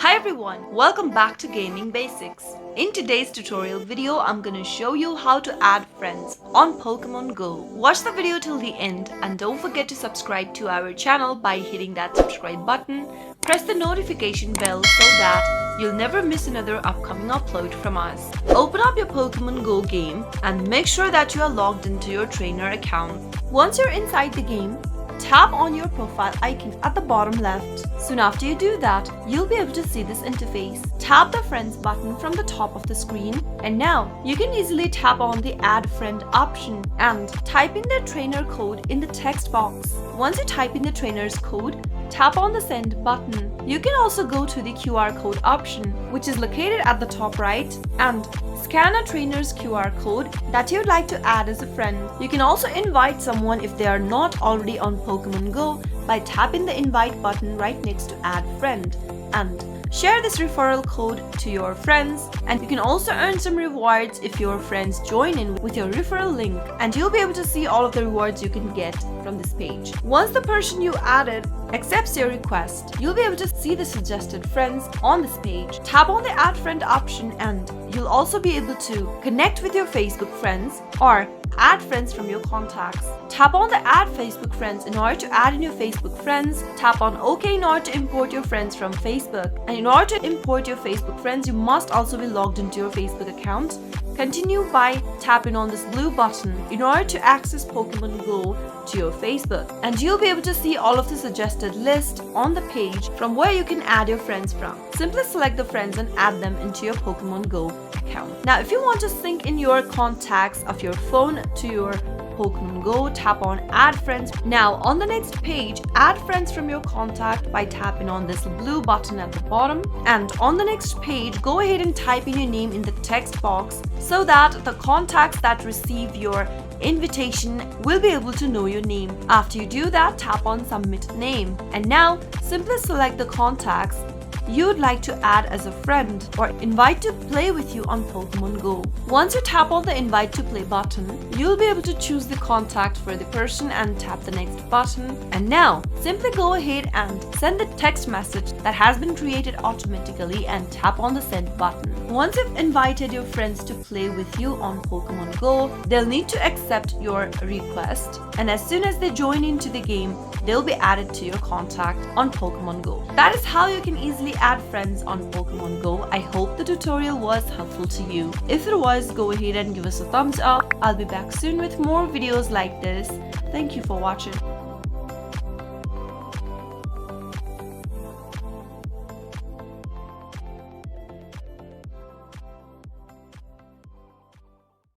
Hi everyone, welcome back to Gaming Basics. In today's tutorial video, I'm gonna show you how to add friends on Pokémon Go. Watch the video till the end and don't forget to subscribe to our channel by hitting that subscribe button. Press the notification bell so that you'll never miss another upcoming upload from us. Open up your Pokémon Go game and make sure that you are logged into your trainer account. Once you're inside the game, tap on your profile icon at the bottom left. Soon after you do that, you'll be able to see this interface. Tap the friends button from the top of the screen, and now you can easily tap on the add friend option and type in their trainer code in the text box. Once you type in the trainer's code, tap on the send button. You can also go to the QR code option, which is located at the top right, and scan a trainer's QR code that you'd like to add as a friend. You can also invite someone if they are not already on Pokémon Go by tapping the invite button right next to add friend, and share this referral code to your friends. And you can also earn some rewards if your friends join in with your referral link, and you'll be able to see all of the rewards you can get from this page. Once the person you added accepts your request, you'll be able to see the suggested friends on this page. Tap on the add friend option and you'll also be able to connect with your Facebook friends or add friends from your contacts. Tap on the add Facebook friends in order to add in your Facebook friends. Tap on OK in order to import your friends from Facebook. And in order to import your Facebook friends, you must also be logged into your Facebook account. Continue by tapping on this blue button in order to access Pokémon Go to your Facebook, and you'll be able to see all of the suggested list on the page from where you can add your friends from. Simply select the friends and add them into your Pokémon Go account. Now, if you want to sync in your contacts of your phone to your Pokémon Go, tap on add friends. Now on the next page, add friends from your contact by tapping on this blue button at the bottom, and on the next page go ahead and type in your name in the text box so that the contacts that receive your invitation will be able to know your name. After you do that, tap on submit name, and now simply select the contacts you'd like to add as a friend or invite to play with you on Pokémon Go. Once you tap on the invite to play button, you'll be able to choose the contact for the person and tap the next button. And now simply go ahead and send the text message that has been created automatically and tap on the send button. Once you've invited your friends to play with you on Pokémon Go, they'll need to accept your request, and as soon as they join into the game, they'll be added to your contact on Pokémon Go. That is how you can easily add friends on Pokémon Go. I hope the tutorial was helpful to you. If it was, go ahead and give us a thumbs up. I'll be back soon with more videos like this. Thank you for watching.